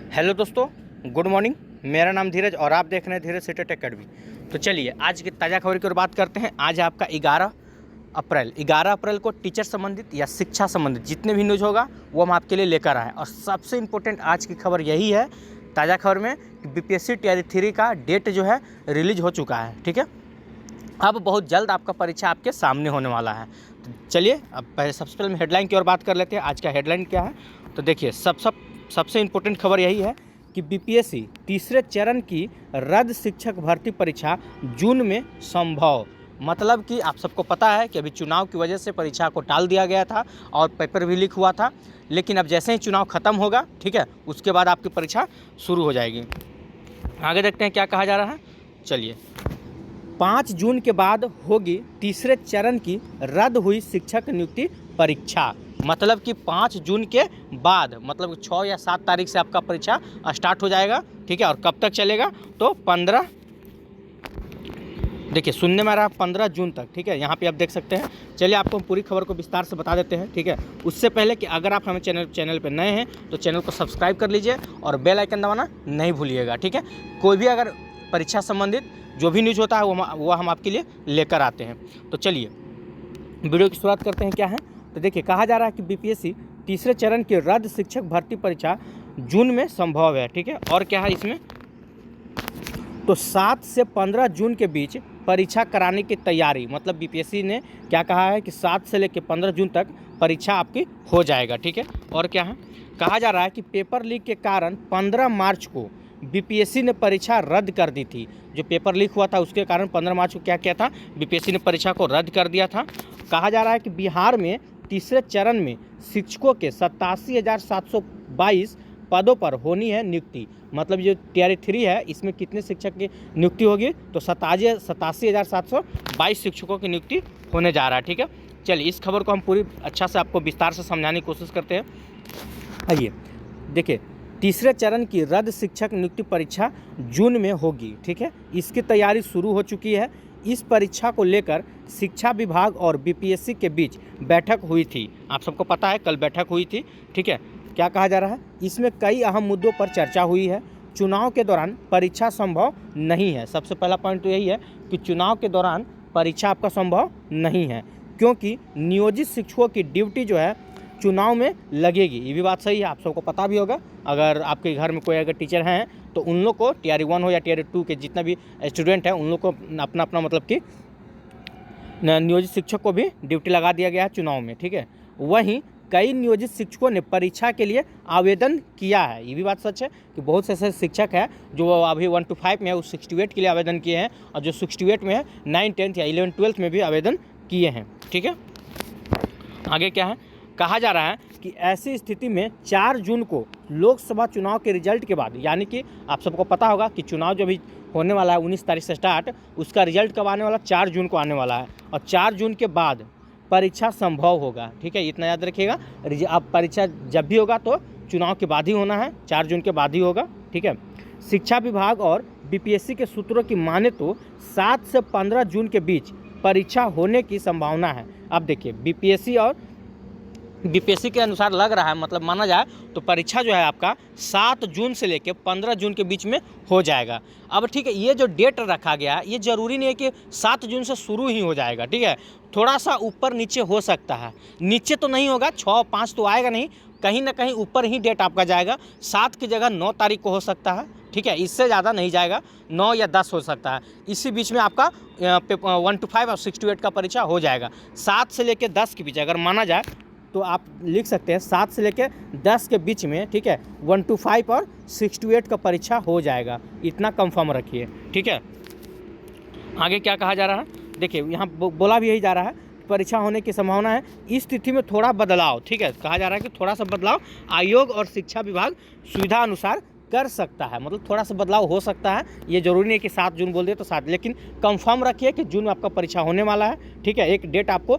Hello दोस्तों, good morning. मेरा नाम धीरज और आप देख रहे हैं धीरज सीटेट एकेडमी। तो चलिए आज की ताज़ा खबर की ओर बात करते हैं। आज आपका 11 अप्रैल को टीचर संबंधित या शिक्षा संबंधित जितने भी न्यूज़ होगा वो हम आपके लिए लेकर आए हैं। और सबसे इम्पोर्टेंट आज की खबर यही है ताज़ा खबर में कि बीपीएससी टीआरई 3 का डेट जो है रिलीज हो चुका है। ठीक है, अब बहुत जल्द आपका परीक्षा आपके सामने होने वाला है। तो चलिए अब सबसे पहले हेडलाइन की ओर बात कर लेते हैं। आज का हेडलाइन क्या है तो देखिए, सबसे इम्पोर्टेंट खबर यही है कि बीपीएससी तीसरे चरण की रद्द शिक्षक भर्ती परीक्षा जून में संभव। मतलब कि आप सबको पता है कि अभी चुनाव की वजह से परीक्षा को टाल दिया गया था और पेपर भी लीक हुआ था, लेकिन अब जैसे ही चुनाव खत्म होगा, ठीक है, उसके बाद आपकी परीक्षा शुरू हो जाएगी। आगे देखते हैं क्या कहा जा रहा है। चलिए, 5 जून के बाद होगी तीसरे चरण की रद्द हुई शिक्षक नियुक्ति परीक्षा। मतलब कि 5 जून के बाद, मतलब 6 या 7 तारीख से आपका परीक्षा स्टार्ट हो जाएगा। ठीक है, और कब तक चलेगा तो 15, देखिए सुनने में आ रहा है 15 जून तक। ठीक है, यहाँ पे आप देख सकते हैं। चलिए आपको पूरी खबर को विस्तार से बता देते हैं। ठीक है, उससे पहले कि अगर आप हमें चैनल पर नए हैं तो चैनल को सब्सक्राइब कर लीजिए और बेल आइकन दबाना नहीं भूलिएगा। ठीक है, कोई भी अगर परीक्षा संबंधित जो भी न्यूज़ होता है वो हम आपके लिए लेकर आते हैं। तो चलिए वीडियो की शुरुआत करते हैं। क्या है तो देखिए, कहा जा रहा है कि बीपीएससी तीसरे चरण की रद्द शिक्षक भर्ती परीक्षा जून में संभव है। ठीक है, और क्या है इसमें तो 7 से 15 जून के बीच परीक्षा कराने की तैयारी। मतलब बीपीएससी ने क्या कहा है कि 7 से लेकर 15 जून तक परीक्षा आपकी हो जाएगा। ठीक है, और क्या है, कहा जा रहा है कि पेपर लीक के कारण 15 मार्च को बीपीएससी ने परीक्षा रद्द कर दी थी। जो पेपर लीक हुआ था उसके कारण 15 मार्च को क्या किया था, बीपीएससी ने परीक्षा को रद्द कर दिया था। कहा जा रहा है कि बिहार में तीसरे चरण में शिक्षकों के 87,722 पदों पर होनी है नियुक्ति। मतलब जो टीआरई 3 है इसमें कितने शिक्षक की नियुक्ति होगी तो 87,722 शिक्षकों की नियुक्ति होने जा रहा है। ठीक है, चलिए इस खबर को हम पूरी अच्छा से आपको विस्तार से समझाने की कोशिश करते हैं। आइए देखिए, तीसरे चरण की रद्द शिक्षक नियुक्ति परीक्षा जून में होगी। ठीक है, इसकी तैयारी शुरू हो चुकी है। इस परीक्षा को लेकर शिक्षा विभाग और बीपीएससी के बीच बैठक हुई थी। आप सबको पता है कल बैठक हुई थी। ठीक है, क्या कहा जा रहा है, इसमें कई अहम मुद्दों पर चर्चा हुई है। चुनाव के दौरान परीक्षा संभव नहीं है। सबसे पहला पॉइंट तो यही है कि चुनाव के दौरान परीक्षा आपका संभव नहीं है, क्योंकि नियोजित शिक्षकों की ड्यूटी जो है चुनाव में लगेगी। ये भी बात सही है, आप सबको पता भी होगा। अगर आपके घर में कोई अगर टीचर हैं तो उन लोग को टीआरई 1 हो या टीआरई 2 के जितना भी स्टूडेंट हैं उन लोग को अपना अपना मतलब कि नियोजित शिक्षक को भी ड्यूटी लगा दिया गया है चुनाव में। ठीक है, वहीं कई नियोजित शिक्षकों ने परीक्षा के लिए आवेदन किया है। ये भी बात सच है कि बहुत से ऐसे शिक्षक हैं जो अभी 1 to 5 में है, उस 68 के लिए आवेदन किए हैं, और जो 68 में है 9, 10 या 11, 12 में भी आवेदन किए हैं। ठीक है, आगे क्या है, कहा जा रहा है कि ऐसी स्थिति में 4 जून को लोकसभा चुनाव के रिजल्ट के बाद, यानी कि आप सबको पता होगा कि चुनाव जो भी होने वाला है 19 तारीख से स्टार्ट, उसका रिजल्ट कब आने वाला, 4 जून को आने वाला है, और 4 जून के बाद परीक्षा संभव होगा। ठीक है, इतना याद रखिएगा। अब परीक्षा जब भी होगा तो चुनाव के बाद ही होना है, 4 जून के बाद ही होगा। ठीक है, शिक्षा विभाग और बीपीएससी के सूत्रों की माने तो 7 से 15 जून के बीच परीक्षा होने की संभावना है। अब देखिए, बीपीएससी के अनुसार लग रहा है, मतलब माना जाए तो परीक्षा जो है आपका 7 जून से लेकर 15 जून के बीच में हो जाएगा। अब ठीक है, ये जो डेट रखा गया है ये ज़रूरी नहीं है कि 7 जून से शुरू ही हो जाएगा। ठीक है, थोड़ा सा ऊपर नीचे हो सकता है, नीचे तो नहीं होगा, 6-5 तो आएगा नहीं, कहीं ना कहीं ऊपर ही डेट आपका जाएगा। 7 की जगह 9 तारीख को हो सकता है। ठीक है, इससे ज़्यादा नहीं जाएगा, 9 या 10 हो सकता है। इसी बीच में आपका 1 to 5 और 6 to 8 का परीक्षा हो जाएगा। 7 से लेकर 10 के बीच अगर माना जाए तो आप लिख सकते हैं 7 से लेकर 10 के बीच में। ठीक है, 1 to 5 और 6 to 8 का परीक्षा हो जाएगा, इतना कंफर्म रखिए। ठीक है, आगे क्या कहा जा रहा है, देखिए यहाँ बोला भी यही जा रहा है, परीक्षा होने की संभावना है। इस तिथि में थोड़ा बदलाव, ठीक है, कहा जा रहा है कि थोड़ा सा बदलाव आयोग और शिक्षा विभाग सुविधा अनुसार कर सकता है। मतलब थोड़ा सा बदलाव हो सकता है, ये जरूरी नहीं कि 7 जून बोल दे तो 7, लेकिन कंफर्म रखिए कि जून में आपका परीक्षा होने वाला है। ठीक है, एक डेट आपको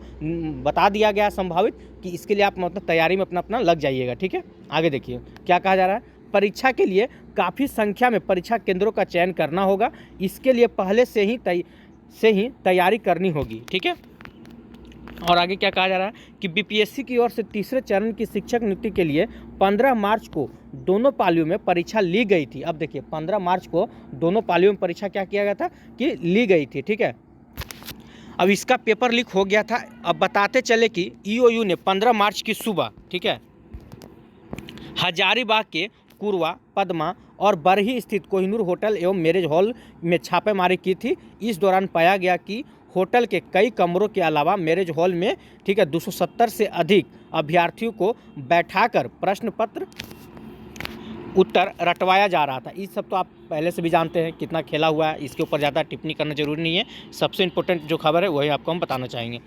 बता दिया गया है संभावित, कि इसके लिए आप मतलब तैयारी में अपना लग जाइएगा। ठीक है, आगे देखिए क्या कहा जा रहा है, परीक्षा के लिए काफ़ी संख्या में परीक्षा केंद्रों का चयन करना होगा। इसके लिए पहले से ही तैयारी करनी होगी। ठीक है, और आगे क्या कहा जा रहा है कि बीपीएससी की ओर से तीसरे चरण की शिक्षक नियुक्ति के लिए 15 मार्च को दोनों पालियों में परीक्षा ली गई थी। अब देखिए 15 मार्च को दोनों पालियों में परीक्षा क्या किया गया था कि ली गई थी, ठीक है। अब इसका पेपर लीक हो गया था। अब बताते चले कि ईओयू ने 15 मार्च की सुबह, ठीक है, हजारीबाग के कुरवा, पद्मा और बरही स्थित कोहिनूर होटल एवं मैरिज हॉल में छापेमारी की थी। इस दौरान पाया गया कि होटल के कई कमरों के अलावा मैरिज हॉल में, ठीक है, 270 से अधिक अभ्यर्थियों को बैठाकर प्रश्न पत्र उत्तर रटवाया जा रहा था। इस सब तो आप पहले से भी जानते हैं कितना खेला हुआ है, इसके ऊपर ज़्यादा टिप्पणी करना जरूरी नहीं है। सबसे इम्पोर्टेंट जो खबर है वही आपको हम बताना चाहेंगे।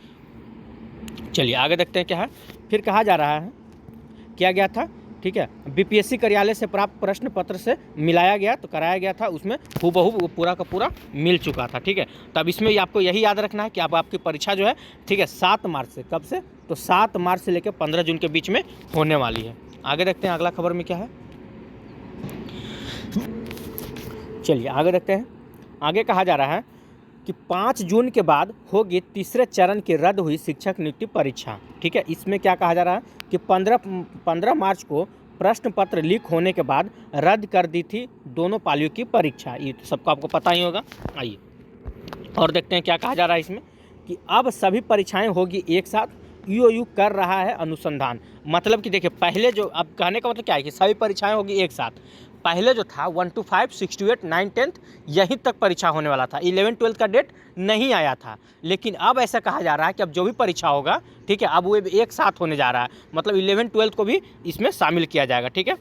चलिए आगे देखते हैं क्या है। फिर कहा जा रहा है किया गया था, ठीक है, बीपीएससी कार्यालय से प्राप्त प्रश्न पत्र से मिलाया गया, तो कराया गया था, उसमें हूबहू वो पूरा का पूरा मिल चुका था, ठीक है। तब इसमें आपको यही याद रखना है कि अब आपकी परीक्षा जो है, ठीक है, 7 मार्च से, कब से, तो 7 मार्च से लेकर 15 जून के बीच में होने वाली है। आगे देखते हैं अगला खबर में क्या है। चलिए आगे देखते हैं। आगे कहा जा रहा है कि 5 जून के बाद होगी तीसरे चरण की रद्द हुई शिक्षक नियुक्ति परीक्षा, ठीक है। इसमें क्या कहा जा रहा है कि 15 मार्च को प्रश्न पत्र लीक होने के बाद रद्द कर दी थी दोनों पालियों की परीक्षा। ये तो सबको आपको पता ही होगा। आइए और देखते हैं क्या कहा जा रहा है इसमें कि अब सभी परीक्षाएं होगी एक साथ, ईओयू कर रहा है अनुसंधान। मतलब कि देखिए पहले जो, अब कहने का मतलब क्या है कि सभी परीक्षाएं होगी एक साथ। पहले जो था 1 to 5, 6 to 8, 9, 10 यहीं तक परीक्षा होने वाला था। 11, 12 का डेट नहीं आया था, लेकिन अब ऐसा कहा जा रहा है कि अब जो भी परीक्षा होगा, ठीक है, अब वो एक साथ होने जा रहा है। मतलब 11, 12 को भी इसमें शामिल किया जाएगा, ठीक है।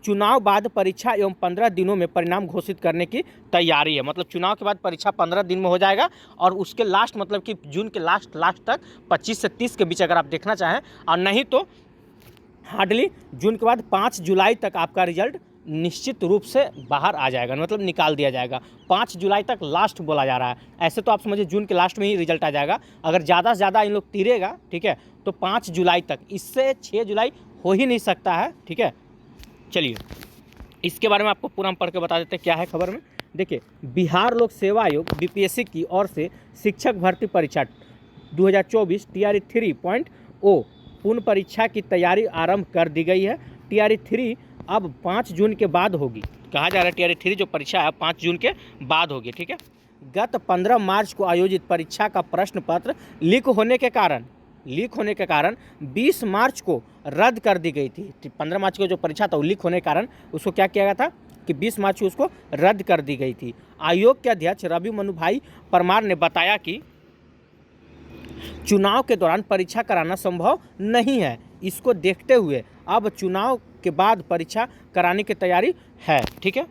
चुनाव बाद परीक्षा एवं 15 दिनों में परिणाम घोषित करने की तैयारी है। मतलब चुनाव के बाद परीक्षा 15 दिन में हो जाएगा और उसके लास्ट, मतलब कि जून के लास्ट तक 25 से 30 के बीच अगर आप देखना चाहें, और नहीं तो हार्डली जून के बाद 5 जुलाई तक आपका रिजल्ट निश्चित रूप से बाहर आ जाएगा, मतलब निकाल दिया जाएगा। 5 जुलाई तक लास्ट बोला जा रहा है। ऐसे तो आप समझिए जून के लास्ट में ही रिजल्ट आ जाएगा। अगर ज़्यादा से ज़्यादा इन लोग तीरेगा, ठीक है, तो 5 जुलाई तक, इससे 6 जुलाई हो ही नहीं सकता है, ठीक है। चलिए इसके बारे में आपको पूरा हम पढ़ के बता देते हैं क्या है खबर में। देखिए, बिहार लोक सेवा आयोग बीपीएससी की ओर से शिक्षक भर्ती परीक्षा 2024 TRE 3.0 पूर्ण परीक्षा की तैयारी आरंभ कर दी गई है। TRE 3 अब 5 जून के बाद होगी। कहा जा रहा है TRE 3 जो परीक्षा है 5 जून के बाद होगी, ठीक है। गत 15 मार्च को आयोजित परीक्षा का प्रश्न पत्र लीक होने के कारण 20 मार्च को रद्द कर दी गई थी। 15 मार्च को जो परीक्षा था वो लीक होने के कारण उसको क्या किया गया था कि 20 मार्च को उसको रद्द कर दी गई थी। आयोग के अध्यक्ष रवि मनु भाई परमार ने बताया कि चुनाव के दौरान परीक्षा कराना संभव नहीं है। इसको देखते हुए अब चुनाव के बाद परीक्षा कराने की तैयारी है, ठीक है।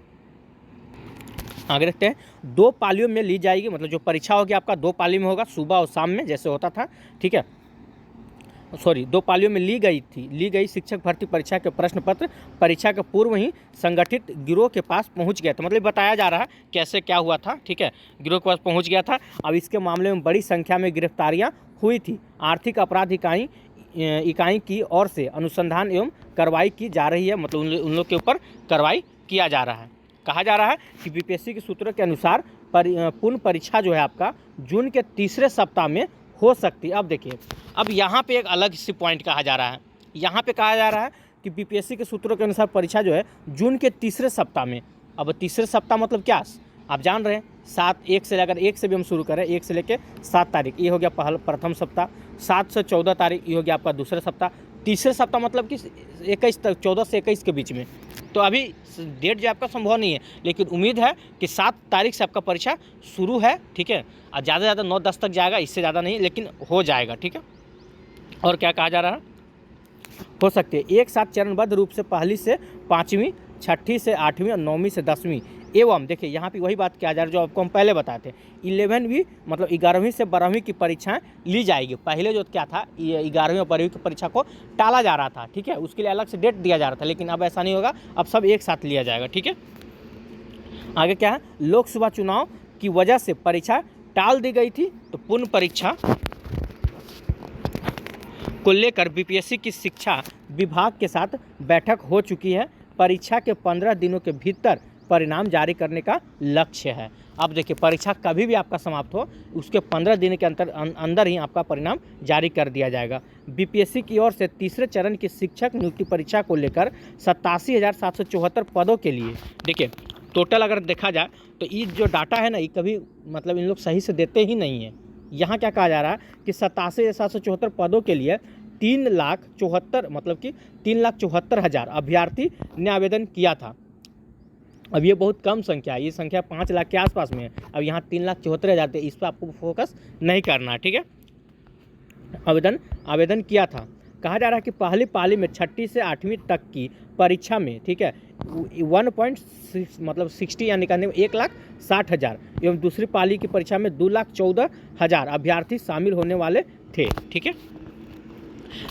आगे देखते हैं। 2 पालियों में ली जाएगी, मतलब जो परीक्षा होगी आपका 2 पाली में होगा, सुबह और शाम में जैसे होता था, ठीक है। 2 पालियों में ली गई शिक्षक भर्ती परीक्षा के प्रश्न पत्र परीक्षा के पूर्व ही संगठित गिरोह के पास पहुंच गया था। मतलब बताया जा रहा है कैसे क्या हुआ था, ठीक है, गिरोह के पास पहुंच गया था। अब इसके मामले में बड़ी संख्या में गिरफ्तारियां हुई थी। आर्थिक अपराध इकाई की ओर से अनुसंधान एवं कार्रवाई की जा रही है। मतलब उन लोग के ऊपर कार्रवाई किया जा रहा है। कहा जा रहा है कि बीपीएससी के सूत्रों के अनुसार पूर्ण परीक्षा जो है आपका जून के तीसरे सप्ताह में हो सकती है। अब देखिए, अब यहाँ पे एक अलग सी पॉइंट कहा जा रहा है। यहाँ पे कहा जा रहा है कि बीपीएससी के सूत्रों के अनुसार परीक्षा जो है जून के तीसरे सप्ताह में। अब तीसरे सप्ताह मतलब क्या, आप जान रहे हैं 1 से लेकर 1 से भी हम शुरू करें, 1 से लेकर 7 तारीख ये हो गया प्रथम सप्ताह, 7 से 14 तारीख ये हो गया आपका दूसरा सप्ताह, तीसरे सप्ताह मतलब कि 21 तक, 14 से 21 के बीच में। तो अभी डेट जो आपका संभव नहीं है, लेकिन उम्मीद है कि 7 तारीख से आपका परीक्षा शुरू है, ठीक है। और ज़्यादा से ज़्यादा 9-10 तक जाएगा, इससे ज़्यादा नहीं, लेकिन हो जाएगा, ठीक है। और क्या कहा जा रहा है, हो सकती है एक साथ चरणबद्ध रूप से पहली से 5वीं, 6ठी से 8वीं और 9वीं से 10वीं एवं देखिए यहाँ पे वही बात किया जा रहा है जो आपको हम पहले बताए थे। 11वीं मतलब 11वीं से 12वीं की परीक्षाएं ली जाएगी। पहले जो क्या था, ये 11वीं और 12वीं की परीक्षा को टाला जा रहा था, ठीक है, उसके लिए अलग से डेट दिया जा रहा था, लेकिन अब ऐसा नहीं होगा, अब सब एक साथ लिया जाएगा, ठीक है। आगे क्या है, लोकसभा चुनाव की वजह से परीक्षा टाल दी गई थी, तो पूर्ण परीक्षा को लेकर बीपीएससी की शिक्षा विभाग के साथ बैठक हो चुकी है। परीक्षा के 15 दिनों के भीतर परिणाम जारी करने का लक्ष्य है। अब देखिए, परीक्षा कभी भी आपका समाप्त हो, उसके 15 दिन के अंदर ही आपका परिणाम जारी कर दिया जाएगा। बीपीएससी की ओर से तीसरे चरण की शिक्षक नियुक्ति परीक्षा को लेकर 87,774 पदों के लिए, देखिए टोटल अगर देखा जाए तो ये जो डाटा है ना, ये कभी मतलब इन लोग सही से देते ही नहीं है। यहाँ क्या कहा जा रहा है कि 87,774 पदों के लिए 3,74,000 अभ्यर्थी ने आवेदन किया था। अब ये बहुत कम संख्या है, ये संख्या 5 लाख के आसपास में है। अब यहाँ 3,74,000 थे, इस पर आपको फोकस नहीं करना है, ठीक है। आवेदन किया था। कहा जा रहा है कि पहली पाली में 6वीं से 8वीं तक की परीक्षा में, ठीक है, 1.60 यानी कहने में 1,60,000 एवं दूसरी पाली की परीक्षा में 2,14,000 अभ्यर्थी शामिल होने वाले थे, ठीक है।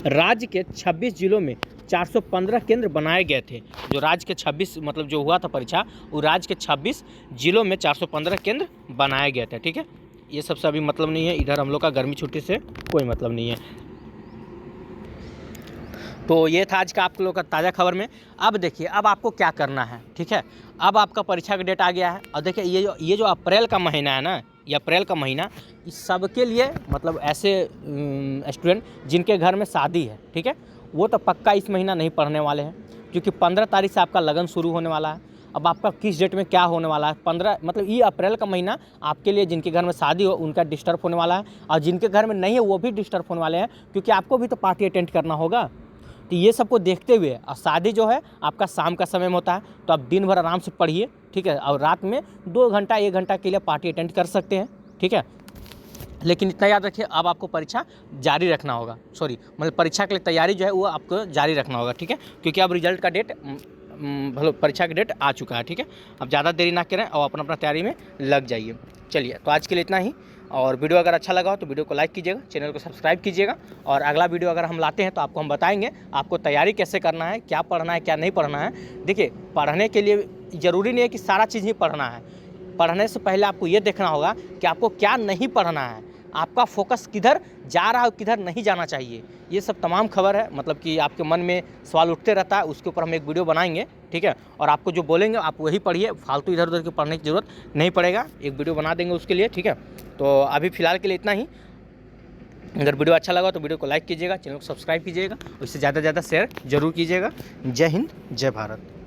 राज्य के 26 जिलों में 415 केंद्र बनाए गए थे। जो राज्य के 26 मतलब जो हुआ था परीक्षा, वो राज्य के 26 जिलों में 415 केंद्र बनाए गए थे, ठीक है। ये सबसे अभी मतलब नहीं है, इधर हम लोग का गर्मी छुट्टी से कोई मतलब नहीं है। तो ये था आज का आप लोग का ताज़ा खबर में। अब देखिए, अब आपको क्या करना है, ठीक है। अब आपका परीक्षा का डेट आ गया है, और देखिए ये जो अप्रैल का महीना है ना, ये अप्रैल का महीना इस सबके लिए मतलब ऐसे स्टूडेंट जिनके घर में शादी है, ठीक है, वो तो पक्का इस महीना नहीं पढ़ने वाले हैं, क्योंकि 15 तारीख से आपका लगन शुरू होने वाला है। अब आपका किस डेट में क्या होने वाला है, 15 मतलब ये अप्रैल का महीना आपके लिए, जिनके घर में शादी हो उनका डिस्टर्ब होने वाला है, और जिनके घर में नहीं है वो भी डिस्टर्ब होने वाले हैं, क्योंकि आपको भी तो पार्टी अटेंड करना होगा। तो ये सबको देखते हुए, और शादी जो है आपका शाम का समय में होता है, तो आप दिन भर आराम से पढ़िए, ठीक है, और रात में 2 घंटा 1 घंटा के लिए पार्टी अटेंड कर सकते हैं, ठीक है। लेकिन इतना याद रखिए, अब आपको परीक्षा जारी रखना होगा, मतलब परीक्षा के लिए तैयारी जो है वो आपको जारी रखना होगा, ठीक है, क्योंकि अब रिजल्ट का डेट मतलब परीक्षा का डेट आ चुका है, ठीक है। अब ज़्यादा देरी ना करें और अपना तैयारी में लग जाइए। चलिए, तो आज के लिए इतना ही, और वीडियो अगर अच्छा लगा हो तो वीडियो को लाइक कीजिएगा, चैनल को सब्सक्राइब कीजिएगा, और अगला वीडियो अगर हम लाते हैं तो आपको हम बताएंगे आपको तैयारी कैसे करना है, क्या पढ़ना है क्या नहीं पढ़ना है। देखिए, पढ़ने के लिए ज़रूरी नहीं है कि सारा चीज़ ही पढ़ना है। पढ़ने से पहले आपको ये देखना होगा कि आपको क्या नहीं पढ़ना है, आपका फोकस किधर जा रहा है और किधर नहीं जाना चाहिए। ये सब तमाम खबर है, मतलब कि आपके मन में सवाल उठते रहता है, उसके ऊपर हम एक वीडियो बनाएंगे, ठीक है। और आपको जो बोलेंगे आप वही पढ़िए, फालतू इधर उधर के पढ़ने की ज़रूरत नहीं पड़ेगा, एक वीडियो बना देंगे उसके लिए, ठीक है। तो अभी फ़िलहाल के लिए इतना ही। अगर वीडियो अच्छा लगा तो वीडियो को लाइक कीजिएगा, चैनल को सब्सक्राइब कीजिएगा, उससे ज़्यादा से ज़्यादा शेयर जरूर कीजिएगा। जय हिंद, जय भारत।